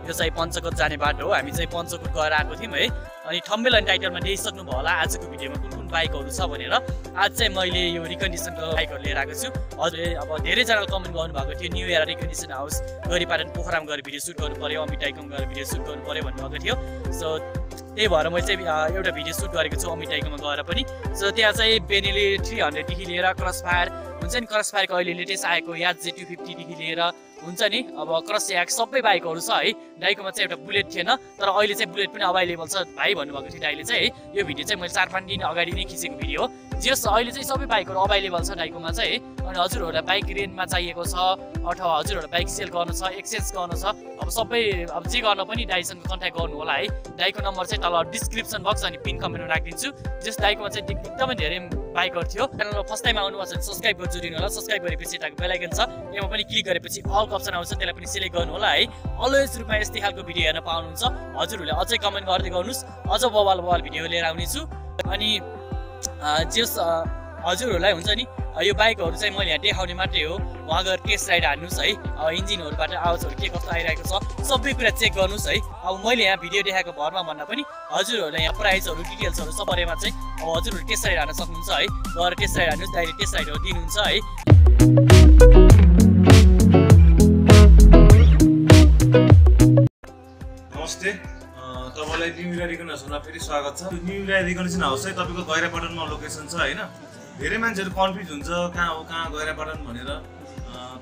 यो चाहिँ पञ्चकोट जाने बाटो हो। हामी चाहिँ पञ्चकोट गएर आएको थियौँ है। अनि थम्बनेल अनि टाइटलमा देखिसक्नु भयो होला आजको भिडियोमा कुन कुन बाइकहरू छ भनेर। आज चाहिँ मैले यो रिकन्डिसनको बाइकहरू लिएर आएको छु। हजुरले अब धेरैजनाले कमेन्ट गर्नुभएको थियो न्यू इयर रिकन्डिसन हाउस गरीपाटन पोखराम गएर भिडियो सुट गर्नु पर्यो, अमित डाइकम गएर भिडियो सुट गर्नु पर्यो भन्नुभएको थियो। सो त्यही भएर मैले चाहिँ एउटा भिडियो सुट गरेको छु अमित डाइकममा गएर पनि। सो त्यहाँ चाहिँ बेनेली 300 देखि लिएर क्रसफायर हुन्छ नि, क्रसफायरको अहिले लेटेस्ट आएको याज Z250 देखि लिएर हुन्छ नि अब क्रस याक सबै बाइकहरू छ है। डाइकोमा चाहिँ एउटा बुलेट थिएन, तर अहिले चाहिँ बुलेट पनि अभाइलेबल छ भाइ भन्नुभएको थियो दाइले चाहिँ है। यो भिडियो चाहिँ मैले 4-5 दिन अगाडि नै खिचेको भिडियो हो। जस अहिले चाहिँ सबै बाइकहरू अभाइलेबल छ डाइकोमा चाहिँ है। अनि हजुरहरूलाई बाइक रेन्टमा चाहिएको छ अथवा हजुरहरूलाई बाइक सेल गर्नु छ, एक्सचेन्ज गर्नु छ, अब सबै अब जे गर्न पनि दाइसँग कन्ट्याक्ट गर्नु होला है। दाइको नम्बर चाहिँ तल डिस्क्रिप्सन बक्स अनि पिन कमेन्टमा राखिदिन्छु। जस दाइकोमा चाहिँ एकदमै धेरै बाइकहरू थियो। च्यानलमा फर्स्ट टाइम आउनुभएको छ भने सब्सक्राइब गरेर जोडिनु होला। सब्सक्राइब गरेपछि यताको बेल आइकन छ, यसमा पनि क्लिक गरेपछि अल अप्सन आउँछ, त्यसलाई पनि सिलेक्ट गर्नु होला है। अलवेज रुपमा यस्तै खालको भिडियो हेर्न पाउनुहुन्छ। हजुरहरूले अझै कमेन्ट गर्दै गर्नुहोस्, अझ बवाल भिडियो लिएर आउनेछु। अनि जस हजुरहरूलाई हुन्छ नि यो बाइकहरू चाहिँ मैले यहाँ देखाउने मात्रै हो, वहाँ गएर टेस्ट राइड हान्नुहोस् है। इन्जिनहरूबाट आवाजहरू के कस्तो आइरहेको छ सबै कुरा चेक गर्नुहोस् है। अब मैले यहाँ भिडियो देखाएको भरमा भन्दा पनि हजुरहरूलाई यहाँ प्राइसहरू डिटेल्सहरू सब बारेमा चाहिँ अब हजुरहरू टेस्ट राइड हान्न सक्नुहुन्छ है। गएर टेस्ट राइड हान्नुहोस्, डाइरेक्ट टेस्ट राइडहरू दिनुहुन्छ है। नमस्ते, तपाईँलाई न्यू इयर रिकन्डिसन हाउसमा फेरि स्वागत छ। न्यू इयर रिकन्डिसन हाउस चाहिँ तपाईँको गैरापाटनमा लोकेसन छ होइन। धेरै मान्छेहरू कन्फ्युज हुन्छ कहाँ हो कहाँ गैरापाटन भनेर।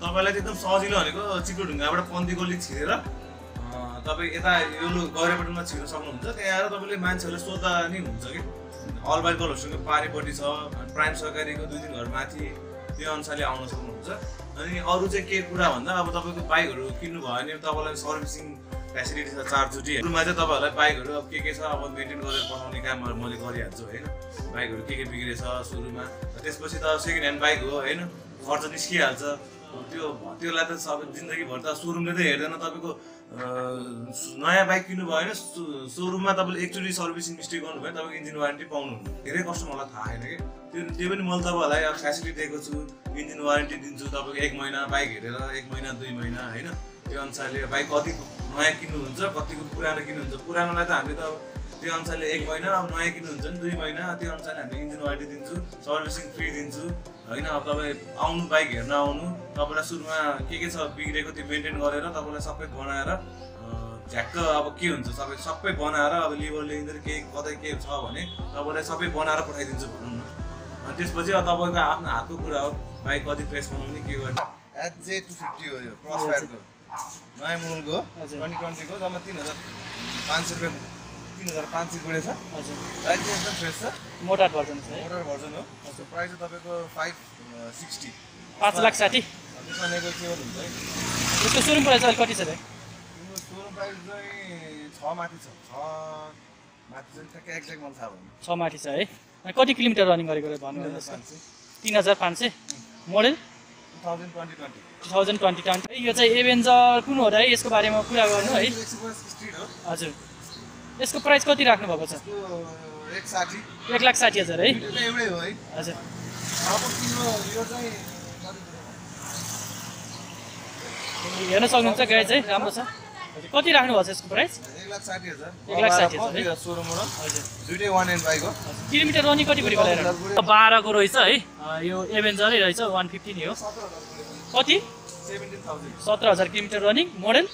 तपाईँलाई एकदम सजिलो भनेको चिक्रोढुङ्गाबाट पन्दी गल्ली छिरेर तपाईँ यता यो गैरापाटनमा छिर्न सक्नुहुन्छ। त्यहाँ आएर तपाईँले मान्छेहरूले सोद्धा नि हुन्छ कि अलबाइट कलरसँग पारिपट्टि छ, प्राइम सरकारीको 2-3 घर माथि, त्यो अनुसारले आउन सक्नुहुन्छ। अनि अरू चाहिँ के कुरा भन्दा अब तपाईँको बाइकहरू किन्नु भयो भने तपाईँलाई सर्भिसिङ फेसिलिटी छ 4 चोटि। सुरुमा चाहिँ तपाईँहरूलाई बाइकहरू अब के छ अब मेन्टेन गरेर पठाउने काम मैले गरिहाल्छु होइन। बाइकहरू के बिग्रेछ सुरुमा, त्यसपछि त सेकेन्ड ह्यान्ड बाइक हो होइन, खर्च निस्किहाल्छ। त्यसलाई त सबै जिन्दगीभर त सोरुमले त हेर्दैन। तपाईँको नयाँ बाइक किन्नु भयो भने सोरुममा तपाईँले एकचोटि सर्भिसिङ मिस्टेक गर्नुभयो तपाईँको इन्जिन वारेन्टी पाउनुहुन्न। धेरै कस्टमरलाई थाहा छैन कि त्यो पनि मैले तपाईँहरूलाई अब फेसिलिटी दिएको छु। इन्जिन वारेन्टी दिन्छु तपाईँको 1 महिना, बाइक हेरेर 1 महिना 2 महिना होइन। त्यो अनुसारले बाइक कति नयाँ किन्नुहुन्छ कतिको पुरानो किन्नुहुन्छ। पुरानोलाई त हामीले त त्यो अनुसारले 1 महिना, अब नयाँ किन्नुहुन्छ भने 2 महिना, त्यो अनुसारले हामीले इन्जिन वारेन्टी दिन्छु, सर्भिसिङ फ्री दिन्छु होइन। अब तपाईँ आउनु बाइक हेर्न आउनु, तपाईँलाई सुरुमा के छ बिग्रेको त्यो मेन्टेन गरेर तपाईँलाई सबै बनाएर झ्याक्क अब के हुन्छ सबै बनाएर अब लिभर लिँदै कतै के छ भने तपाईँलाई सबै बनाएर पठाइदिन्छु भनौँ न। अनि त्यसपछि अब तपाईँको आफ्नो हातको कुरा हो बाइक कति प्रेस बनाउने के गर्ने। Z250 हो यो क्रसफायरको नयाँ मोडलको 2020 को जम्मा 3,500 रुपियाँ 3,500 गुणेछ। हजुर प्राइस चाहिँ एकदम फ्रेस छ, मोटर भर्जन छ है। मोटर भर्जन हो। हजुर प्राइस चाहिँ तपाईँको 560 5,60,000। त्यसमा नेगोसिएबल हुन्छ है। यसको सोरुम प्राइस अहिले कति छ त? यो सोरुम प्राइस चाहिँ 6 माथि छ। 6 माथि चाहिँ ठ्याक्कै एक्ज्याक्ट मलाई थाहा भएन। 6 माथि छ है। कति किलोमिटर रनिङ गरेको भन्नुहोस्? 3,500। मोडल 2020। यो चाहिँ एभेन्जर कुन हो र है, यसको बारेमा कुरा गर्नु है। हजुर यसको प्राइस कति राख्नु भएको छ? 1,60,000 है। एउटै हो है। हजुर अब यो चाहिँ हेर्न सक्नुहुन्छ गाडी चाहिँ राम्रो छ। कति राख्नु भएको छ यसको प्राइस? 1,60,000। 1,60,000 showroom model. हजुर दुईटै 1 एन्ड बाइक हो। किलोमिटर रनिङ कति बढी गरेर 12 को रहेछ है। यो एभेन्जरै रहेछ 150 नि हो। कति? 17,000 किलोमिटर रनिङ। मोडल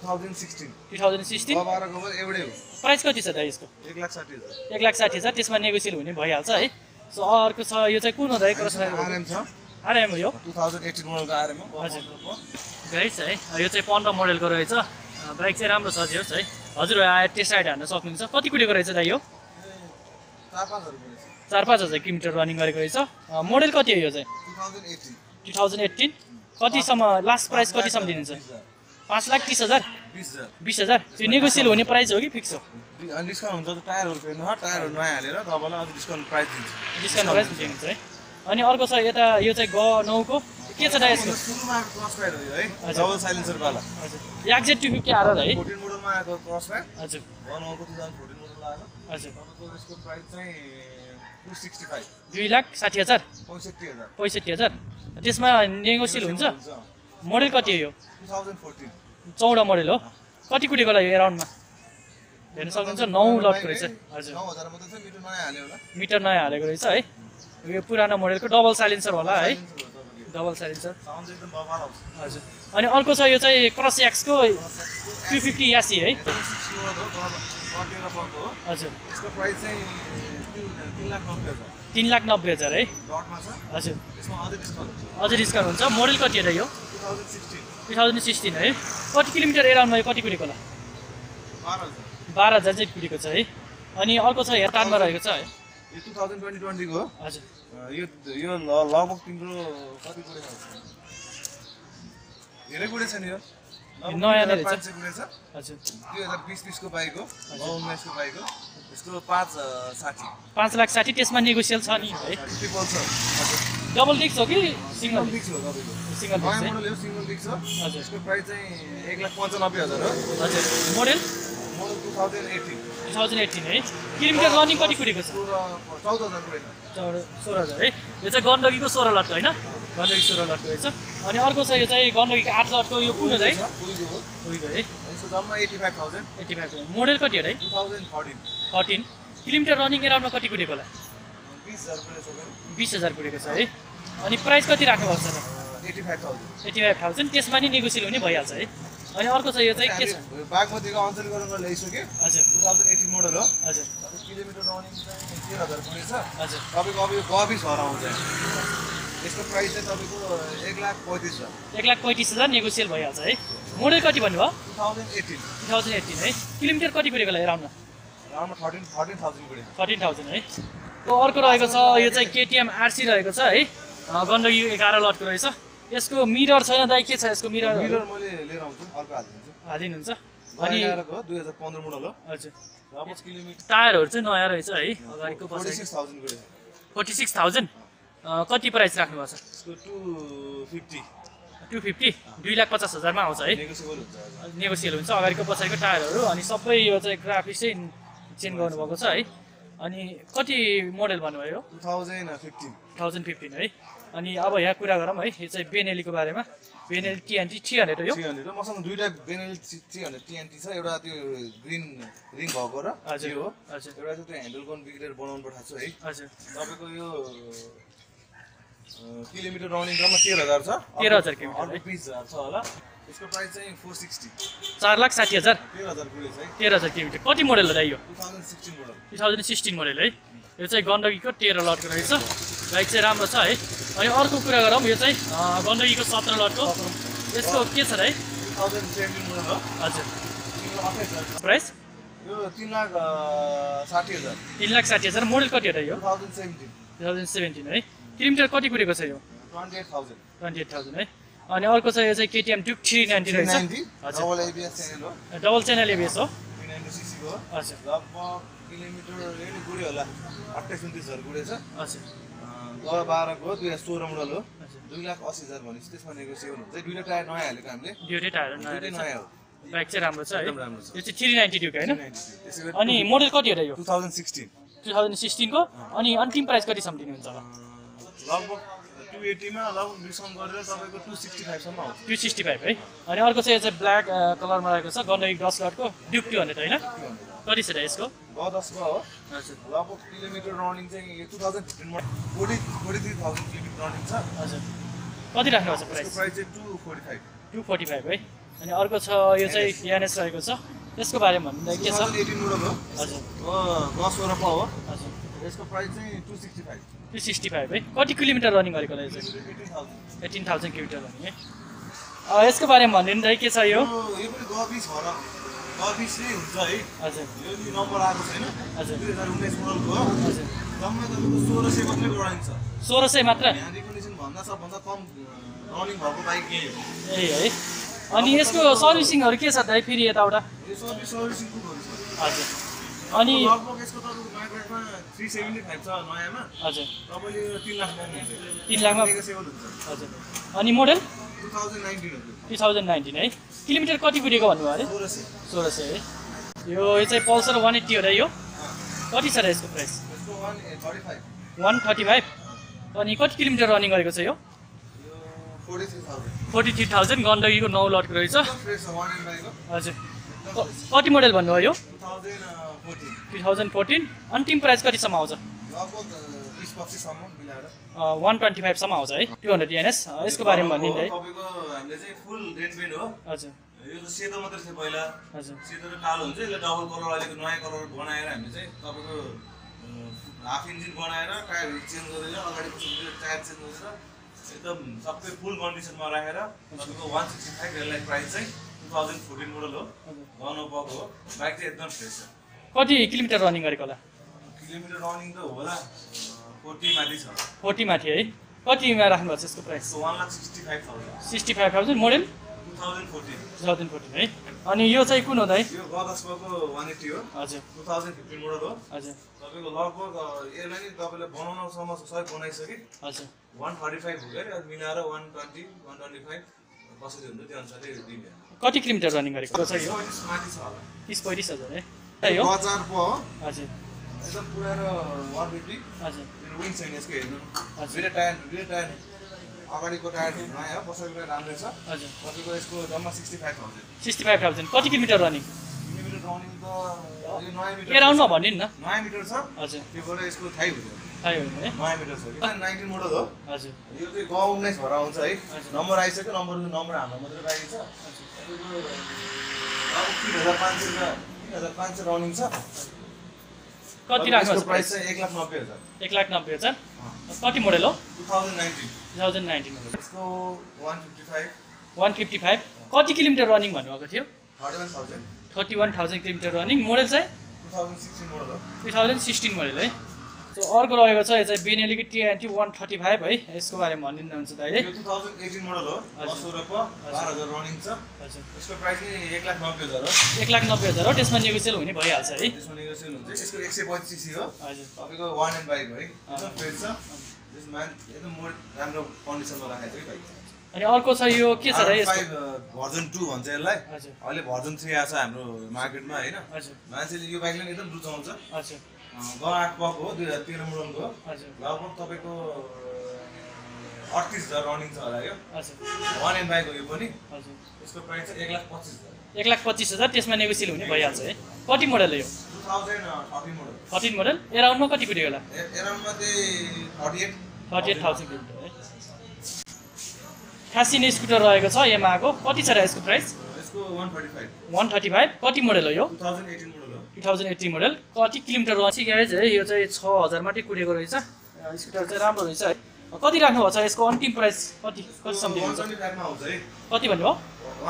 2016। 2016। 12 को एउटै हो। प्राइस कति छ त यसको? 1,60,000। 1,60,000। त्यसमा नेगोसिएट हुने भइहाल्छ है। सो अर्को छ यो चाहिँ कुन हो त? RM छ। RM हो यो 2018 मोडलको RM हो। हजुर गाडी छ है। यो चाहिँ 15 मोडलको रहेछ। बाइक चाहिँ राम्रो छ जे होस् है। हजुर आएर टेस्ट राइड हान्न सक्नुहुन्छ। कति कुडेको रहेछ दाइ यो? 4-5,000 किलोमिटर रनिङ गरेको रहेछ। मोडल कति हो यो चाहिँ? 2018। कतिसम्म लास्ट प्राइस कतिसम्म दिनुहुन्छ? 5,30,000। 20,000। त्यो नेगोसिएबल हुने प्राइस हो कि फिक्स हो? डिस्काउन्ट हुन्छ। टायरहरू फेर्नु टायरहरू नयाँ हालेर तपाईँलाई अझ डिस्काउन्ट प्राइस दिन्छ। डिस्काउन्ट प्राइस दिनुहुन्छ है। अनि अर्को छ यता यो चाहिँ G9 को के छ दाइ यसको? सुरुमा क्रसफायर हो यो है, डबल साइलेन्सर वाला। हजुर याक Z250 आएर है। 14 मोडलमा आएको क्रसफायर। हजुर G9 को 2014 मोडल आएको। हजुर तपाईँको यसको प्राइस चाहिँ 265। 2,60,000। 65,000। 65,000। त्यसमा नेगोसिएबल हुन्छ। मोडल कति हो यो? 2014। 14 मोडल हो। कति कुटेको होला यो एराउन्डमा हेर्न सक्नुहुन्छ 9 लटको रहेछ हजुर 9000 मात्रै छ मिटर नयाँ हाल्यो होला मिटर नयाँ हालेको रहेछ है यो पुरानो मोडलको डबल साइलेन्सर होला है डबल साइलेन्सर साउन्ड चाहिँ एकदम बवाल आउँछ हजुर अनि अर्को छ यो चाहिँ क्रस एक्सको 250 यासी है 60 वाट हो कटेर पर्को हो हजुर यसको प्राइस चाहिँ 3,90,000 3,90,000 है डटमा छ हजुर यसमा अझै डिस्काउन्ट हुन्छ मोडल कति हो यो 2016 2016 है कति किलोमिटर एराउन्डमा यो कति कुटेको होला 12,000 चाहिँ कुटेको छ है अनि अर्को छ यहाँ तानमा रहेको छ है यो 2020 को हो हजुर यो लगभग तिम्रो कति गुडे छ धेरै गुडे छ नि यो नयाँ नै रहेछ 500 गुडे छ हजुर 2020 को बाइक हो 19 को बाइक हो यसको 560 5,60,000 त्यसमा नेगोसियल छ नि है ट्रिपल छ डबल डिस्क हो कि सिंगल डिस्क हो तपाईको सिंगल डिस्क नयाँ है मोडल हो सिंगल डिस्क हो हजुर यसको प्राइस चाहिँ 1,95,000 हो हजुर मोडल मोडल 2018 2018 है किलोमिटर रनिङ कति कुटेको छ 14,000 गुडे छ 16,000 है यो चाहिँ गण्डकीको 16 लटको होइन गण्डकी 16 लटको रहेछ अनि अर्को छ यो चाहिँ गण्डकीको 8 लटको यो कुन हो चाहिँ उहीको है यसको जम्मा 85,000 85 मोडल कति हो है 13 किलोमिटर रनिङ एराउन्डमा कति कुटेको होला 20,000 कुटेको छ है अनि प्राइस कति राख्नु भएको छ 85,000 त्यसमा नि नेगोसियल हुने भइहाल्छ है अनि अर्को छ यो चाहिँ के छ बागमतीको अञ्चल गरेर ल्याइसक्यो हजुर 2018 मोडल हो हजुर किलोमिटर रनिङ चाहिँ 13,000 पुगेको छ हजुर तपाईँको अब यो गबी छर आउँछ यसको प्राइस चाहिँ तपाईँको 1,35,000 1,35,000 नेगोसियल भइहाल्छ है मोडल कति भन्नुभयो 2018 है किलोमिटर कति कुटेको होला एराउन्डमा राउन्डमा 13,000 पुगेको 13,000 है तो अर्को रहेको छ यो चाहिँ केटिएम आरसी रहेको छ है गण्डकी 11 लटको रहेछ यसको मिरर छैन दाइ के छ यसको मिरर मिरर मैले लिएर आउँछु अर्को हालिदिनुहुन्छ अनि 2015 मोडल हो हजुर 5 किलोमिटर टायरहरू चाहिँ नयाँ रहेछ है अगाडिको 46,000 गुडे 46,000 कति प्राइस राख्नु भएको छ यसको 250 2,50,000 मा आउँछ है नेगोसिएबल हुन्छ नेगोसियल हुन्छ अगाडिको पछाडिको टायरहरू अनि सबै यो चाहिँ ग्राफिक्स चाहिँ चेन्ज गर्नुभएको छ है अनि कति मोडल भन्नुभयो 2015 है अनि अब यहाँ कुरा गरौँ है यो चाहिँ बेनेलीको बारेमा बेनेली टिएनटी 300 हो यो 300 मसँग दुईटा बेनेली 300 टिएनटी छ एउटा त्यो ग्रीन रिङ भएको र हजुर हो हजुर एउटा चाहिँ त्यो ह्यान्डल गन बिग्रेर बनाउनु पठाएको छु है हजुर तपाईको यो किलोमिटर रनिङ जम्मा 13,000 छ 13,000 किलोमिटर अर्को 20,000 छ होला यसको प्राइस चाहिँ 460 4,60,000 13,000 पुगेको छ है 13,000 किलोमिटर कति मोडल हो यो 2016 मोडल 2016 मोडल है यो चाहिँ गण्डकीको 13 लटको रहेछ बाइक चाहिँ राम्रो छ है अनि अर्को कुरा गरौँ यो चाहिँ गण्डकीको 17 लटको यसको के छ है 2017 मोडल हो हजुर 28,000 प्राइस यो 3,60,000 3,60,000 मोडल कति हो यो 2017 है किलोमिटर कति कुटेको छ यो 28,000 है अनि अर्को छ यो चाहिँ केटिएम ड्युक 390 रहेछ हजुर डबल एबिएस च्यानल हो डबल च्यानल एबिएस हो 390 सीसी हो हजुर लगभग किलोमिटर यही गुडे होला 28,000 गुडे छ हजुर 12 को 2016 मोडल हो 2,80,000 भनेपछि त्यसमा नेगोसिएबल हुन्छ दुईटा टायर नयाँ हालेको हामीले दुईटै टायर दुईटै नयाँ नयाँ हो बाइक चाहिँ राम्रो छ है एकदम राम्रो छ यो चाहिँ 390 ड्युक हैन 390 त्यसै गरी अनि मोडल कति हो यो 2016 2016 को अनि अन्तिम प्राइस कतिसम्म दिनुहुन्छ होला लगभग 280 मा लगभग डिस्काउन्ट गरेर तपाईको 265 सम्म आउँछ 265 है अनि अर्को चाहिँ यो चाहिँ ब्ल्याक कलरमा रहेको छ गण्डकी 10 लटको ड्युक 200 हैन कति छ यसको 10 को हो हजुर लगभग किलोमिटर रनिङ चाहिँ 2015 मा 43,000 किलोमिटर रनिङ छ हजुर कति राख्नु भएको छ यसको प्राइस प्राइस चाहिँ 245 है अनि अर्को छ यो चाहिँ यानेस रहेको छ यसको बारेमा भन्दा के छ 2018 मोडल हो हजुर 10 वटा हो हजुर यसको प्राइस चाहिँ 265 265 है कति किलोमिटर रनिङ गरेको होला यो चाहिँ 18,000 किलोमिटर रनिङ है यसको बारेमा भन्नु नि के छ यो यो पनि गबी छ र गबी चाहिँ हुन्छ है हजुर यो नि नम्बर आएको छैन हजुर 2019 मोडलको हो हजुर जम्मा तपाईँको 1600 मात्रै गराइन्छ 1600 मात्र यहाँ रिकन्डिसन भन्दा सबभन्दा कम रनिङ भएको बाइक यही हो ए है अनि यसको सर्भिसिङहरू के छ दाइ फेरि यताउता यो सर्भिसिङ कुडहरू छ हजुर अनि लगभग यसको तपाईँको मार्केटमा 375 छ नयाँमा हजुर तपाईँले 3 लाख पाउनुहुन्छ 3 लाखमा नेगोसिएबल हुन्छ हजुर अनि मोडल 2019 हो 2019 है किलोमिटर कति कुटेको भन्नुभयो अरे 1600 है यो चाहिँ पल्सर 180 हो र यो कति छ र यसको प्राइस यसको 135 135 अनि कति किलोमिटर रनिङ गरेको छ यो 43,000 43,000 गण्डकीको 9 लटको रहेछ फ्रेस 1 एन्ड बाइको हजुर एकदम कति मोडल भन्नुभयो यो 2014 2014 अन्तिम प्राइस कतिसम्म आउँछ लगभग 20-25 सम्म मिलाएर 125 सम्म आउँछ है 200 एनएस यसको बारेमा भनिदिनु है तपाईँको हामीले चाहिँ फुल रेड पेन्ट हो हजुर यो त सेतो मात्रै थियो पहिला हजुर सेतो र कालो हुन्छ यसले डबल कलर अहिलेको नयाँ कलर बनाएर हामीले चाहिँ तपाईँको हाफ इन्जिन बनाएर टायरहरू चेन्ज गरेर अगाडि पछि टायर चेन्ज गरेर एकदम सबै फुल कन्डिसनमा राखेर तपाईँको 165 यसलाई प्राइस चाहिँ 2014 मोडल हो गनोपको हो बाइक चाहिँ एकदम फ्रेस छ कति किलोमिटर रनिङ गरेको होला किलोमिटर रनिङ त होला 40 माथि छ 40 माथि है कतिमा राख्नु भएको छ यसको प्राइस 1,65,000 65,000 मोडल 2014 2014 है अनि यो चाहिँ कुन हो त है यो गदस्पको 180 हो हजुर 2015 मोडल हो हजुर तपाईँको लगभग यसलाई नि तपाईँले बनाउनसम्म सबै बनाइसके हजुर 135 हो क्या मिलाएर 120 125 कसरी हुन्छ त्यो अनुसारले दिने कति किलोमिटर रनिङ गरेको छ यो माथि छ होला 30-35,000 है यो बजार पो हो हजुर एकदम पुरानो 150 हजुर विङ छैन यसको हेर्नु हजुर दुईटा टायर अगाडिको टायर नयाँ हो पछाडिको टायर राम्रै छ हजुर तपाईँको यसको जम्मा 65,000 65,000 कति किलोमिटर रनिङ किलोमिटर रनिङ त यो नयाँ मिटर एराउन्डमा भनिदिनु न नयाँ मिटर छ हजुर त्योबाट यसको थाहै हुँदैन थाहै होइन है नयाँ मिटर छ कि 19 मोडल हो हजुर यो चाहिँ गाउँ 19 भएर आउँछ है हजुर। नम्बर आइसक्यो नम्बर हाम्रो मात्रै बाँकी छ तपाईँको अब 3,500 रनिङ छ कति राख्नु यसको भएको प्राइस चाहिँ 1,90,000 1,90,000 कति मोडल हो 2019 2019 मोडल यसको 155 155 कति किलोमिटर रनिङ भन्नुभएको थियो 31,000 31,000 किलोमिटर रनिङ मोडल चाहिँ 2016 मोडल हो 2016 मोडल है सो अर्को रहेको छ यो चाहिँ बेनेलीको TNT 135 है यसको बारेमा भनिदिनुहुन्छ त अहिले यो 2018 मोडल हो हजुर। 12,000 रनिङ छ हजुर यसको प्राइस चाहिँ 1,90,000 हो 1,90,000 हो त्यसमा नेगोसिएट हुने भइहाल्छ है त्यसमा नेगोसिएट हुन्छ यसको 125 सीसी हो हजुर तपाईँको वान एन्ड बाइक हो है एकदम फ्रेस छ त्यसमा एकदम राम्रो कन्डिसनमा राखेको छ बाइक अनि अर्को छ यो के छ र यसको भर्जन 2 भन्छ यसलाई हजुर अहिले भर्जन 3 आएको छ हाम्रो मार्केटमा हैन हजुर मान्छेले यो बाइकलाई एकदम रुचाउँछ हजुर ग 8 पक हो 2013 मोडलको हो हजुर लगभग तपाईँको 38,000 रनिङ छ होला यो हजुर वान एन्ड बाइक हो यो पनि हजुर यसको प्राइस चाहिँ 1,25,000 1,25,000 त्यसमा नेगोसिएट हुने भइहाल्छ है कति मोडल हो यो 2013 मोडल 13 मोडल एराउन्डमा कति पुग्यो होला एराउन्डमा चाहिँ 38,000 किलोमिटर है फ्यासिन स्कुटर रहेको छ यामाहाको कति छ र यसको प्राइस यसको 135 135 कति मोडल हो यो 2018 मोडल हो 2018 मोडल कति किलोमिटर रन्छ ग्यारेज है यो चाहिँ 6,000 मात्रै कुदेको रहेछ स्कुटर चाहिँ राम्रो रहेछ है कति राख्नु भएको छ यसको अन्तिम प्राइस कतिसम्म दिनुहुन्छ 125 मा आउँछ है कति भन्नुभयो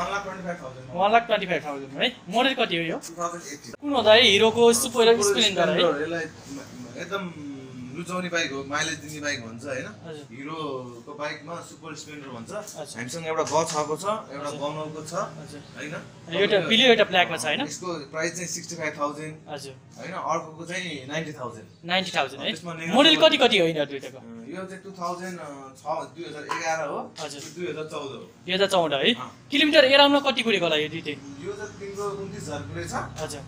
1,25,000 1,25,000 है मोडल कति हो यो 2018 कुन हो त है हिरोको सुपर स्प्लेन्डर है यसलाई एकदम रुचाउने बाइक हो माइलेज दिने बाइक भन्छ हैन हजुर हिरोको बाइकमा सुपर स्प्लेन्डर भन्छ हजुर। हामीसँग एउटा ग छको छ एउटा गनौको छ हजुर हैन एउटा ब्लू एउटा ब्ल्याकमा छ हैन यसको प्राइस चाहिँ 65,000 हजुर हैन अर्कोको चाहिँ 90,000 90,000 है त्यसमा नेगेटिभ मोडल कति कति हो यिनीहरू दुईटाको यो चाहिँ 2011 हो हजुर। 2014 हो 2014 है अँ। किलोमिटर एराउन्डमा कति कुदेको होला यो दुईटै यो चाहिँ तिम्रो 29,000 पुरै छ हजुर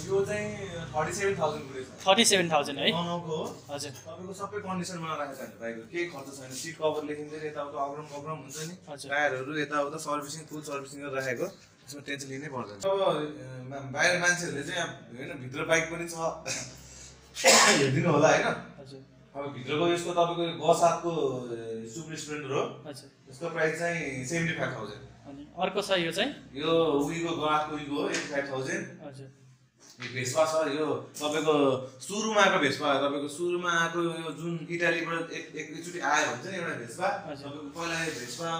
यो चाहिँ 37,000 पुरै छ 37,000 है गनौको हो हजुर तपाईँको सबै कन्डिसनमा राखेको छ हामीले बाइकको केही खर्च छैन सिट कभर लेखिँदैन यताउता अग्रम हुन्छ नि हजुर। टायरहरू यताउता सर्भिसिङ फुल सर्भिसिङ गरेर राखेको त्यसमा टेन्सन लिनै पर्दैन अब बाहिर मान्छेहरूले चाहिँ अब होइन भित्र बाइक पनि छ हेरिदिनु होला होइन हजुर अब भित्रको यसको तपाईँको ग7को सुपर स्प्लेन्डर हो हजुर यसको प्राइस चाहिँ 75,000 अनि अर्को छ यो चाहिँ यो उहीको ग8को उहीको हो 85,000 हजुर यो भेस्पा छ यो तपाईँको सुरुमा आएको भेस्पा हो तपाईँको सुरुमा आएको यो जुन इटालीबाट एकचोटि आयो भन्छ नि एउटा भेस्पा हजुर। तपाईँको पहिला यो भेस्पा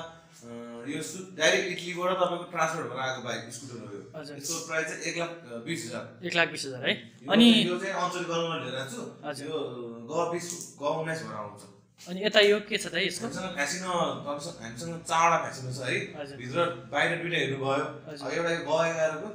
यो डाइरेक्ट इटलीबाट तपाईँको ट्रान्सफर भएर आएको बाइक स्कुटर हो यो हजुर। यसको प्राइस चाहिँ 1,20,000 1,20,000 है यो अनि यो चाहिँ अञ्चल गराउन लिएर छु हजुर। यो ग20 ग19 भएर आउँछ अनि यता यो के छ त यसको हामीसँग फ्यासिनो तपाईँसँग हामीसँग 4वटा फ्यासिनो छ है हजुर। भित्र बाहिर दुइटा हेर्नुभयो हजुर। अब एउटा यो ग11को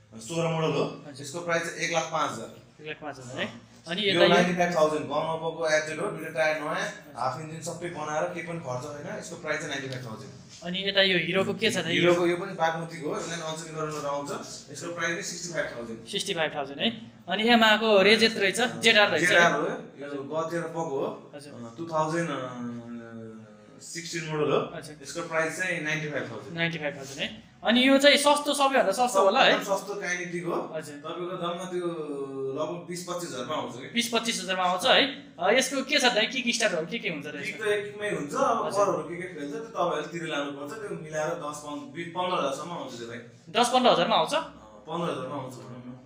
2016 मोडल हो हजुर। यसको प्राइस चाहिँ 1,05,000 1,05,000 है अनि यो यता यो 95,000 गनौको एजेड हो दुईटा टायर नयाँ हाफ इन्जिन सबै बनाएर केही पनि खर्च छैन यसको प्राइस चाहिँ 95,000 अनि यता यो हिरोको के छ त यो हिरोको यो पनि बागमतीको हो यसलाई अञ्चल गरेर आउँछ यसको प्राइस चाहिँ 65,000 65,000 है अनि यामाहाको रेजेट रहेछ जेडआर रहेछ है? जेडआर हो यो ग13 पको हो हजुर 2016 मोडल हो हजुर। यसको प्राइस चाहिँ 95,000 95,000 है अनि यो चाहिँ सस्तो सबैभन्दा सस्तो होला है सस्तो काइनेटिक हो हजुर तपाईको दाममा त्यो लगभग 20-25 हजारमा आउँछ के 20-25 हजारमा आउँछ है यसको के छ त किक स्टार्टहरु के हुन्छ रहेछ किक त एकमै हुन्छ अब करहरु के खेल्छ त्यो तपाईहरुले तिर लानु पर्छ त्यो मिलाएर 10-15 हजारसम्म आउँछ त्यो भाइ 10-15 हजारमा आउँछ 15 हजारमा आउँछ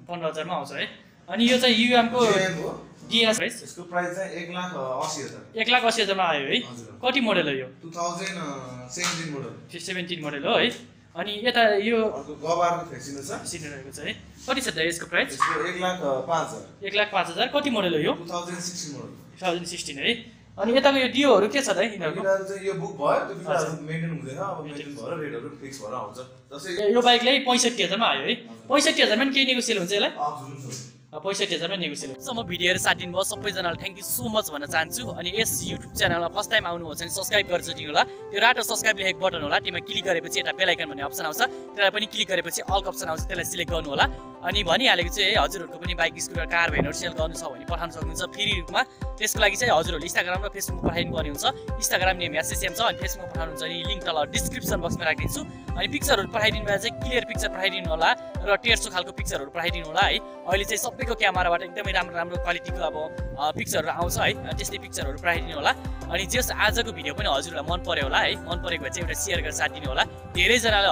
15 हजारमा आउँछ है अनि यो चाहिँ युएम को डिएस प्राइस यसको प्राइस चाहिँ 1,80,000 1,80,000 मा आयो है कति मोडल हो यो 2017 मोडल 17 मोडल हो है अनि यता यो अर्को गबारको फेसिनो छ सिनेरहेको छ है कति छ त यसको प्राइस यसको 1,05,000 1,05,000 कति मोडल हो यो 2016 मोडल 2016 है अनि यताको यो डियोहरु के छ त यिनीहरुको यिनीहरु चाहिँ यो बुक भयो त्यो फिलहाल मेन्टेन हुँदैन अब मेन्टेन भएर रेटहरु फिक्स भएर आउँछ जस्तै यो बाइकलाई 65,000 मा आयो है 65,000 मा केही नेगोसिएट हुन्छ यसलाई जुन 65,000 मा नेगोसिएट हुन्छ म भिडियोहरु साथ दिनुभयो सबैजनालाई थ्यांक यू सो मच भन्न चाहन्छु अनि यस युट्युब च्यानलमा फर्स्ट टाइम आउनुभएको छ भने सब्स्क्राइब गरेर दिनु होला त्यो रातो सब्स्क्राइब लेखेको बटन होला त्यसमा क्लिक गरेपछि यता बेल आइकन भन्ने अप्सन आउँछ त्यसलाई पनि क्लिक गरेपछि अल अप्सन आउँछ त्यसलाई सिलेक्ट गर्नु होला अनि भनिहालेको चाहिँ हजुरहरुको पनि बाइक स्कुटर कार भ्यानहरु सेल गर्नु छ भने पठाउन सक्नुहुन्छ फ्री रूपमा त्यसको लागि चाहिँ हजुरहरुले इन्स्टाग्राम र फेसबुकमा पठाइदिनु पर्ने हुन्छ इन्स्टाग्राम नेम एसएसएम छ अनि फेसबुकमा पठाउनुहुन्छ भने लिंक तल डिस्क्रिप्सन बक्समा राखिदिन्छु अनि पिक्चरहरु पठाइदिनु भए चाहिँ क्लियर पिक्चर पठाइदिनु होला र टेर्सो खालको पिक्चरहरु पठाइदिनु होला है अहिले चाहिँ सबैको क्यामेराबाट एकदमै राम्रो राम्रो क्वालिटीको अब पिक्चरहरु आउँछ है त्यस्तै पिक्चरहरु पठाइदिनु होला अनि जस आजको भिडियो पनि हजुरलाई मन पर्यो होला है मन परेको भए चाहिँ एउटा शेयर गरेर साथ दिनु होला धेरै जनाले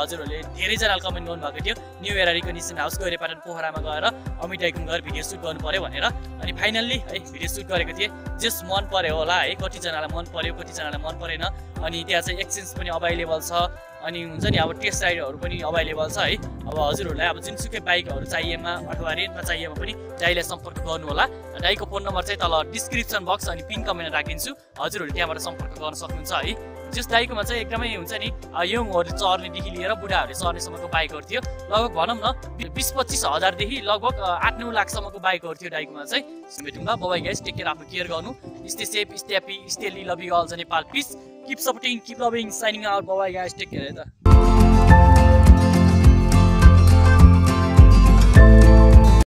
कमेन्ट गर्नु भएको थियो न्यू एरा रिकग्निसन हाउस गैरेपाटन पोखरामा गएर अमित दाइकुम गएर भिडियो सुट गर्नु पर्यो भनेर अनि फाइनल्ली है भिडियो सुट गरेको थिए जस मन पर्यो होला है कति जनालाई मन पर्यो कति जनालाई मन परेन अनि त्यहाँ चाहिँ एक्सचेन्ज पनि अभाइलेबल छ अनि हुन्छ नि अब टेस्ट राइडहरु पनि अभाइलेबल छ है अब हजुरहरुलाई अब जुनसुकै बाइकहरु चाहिएमा अथवा रेन्टमा चाहिएमा पनि दाइलाई सम्पर्क गर्नु होला दाइको फोन नम्बर चाहिँ तल डिस्क्रिप्सन बक्स अनि पिन कमेन्टमा राखिदिन्छु हजुरहरुले त्यहाँबाट सम्पर्क गर्न सक्नुहुन्छ है जस दाइकोमा चाहिँ एकदमै हुन्छ नि यङहरु चढ्नेदेखि लिएर बुढाहरुले चढ्नेसम्मको बाइकहरु थियो लगभग भनौं न 20-25 हजार देखि लगभग 8-9 लाख सम्मको बाइकहरु थियो दाइकोमा चाहिँ भेटौँला बाइ गाइस टेक केयर आफ्नो केयर गर्नु stay safe stay happy stay love you all Nepal peace keep supporting keep loving signing out bye guys take care है त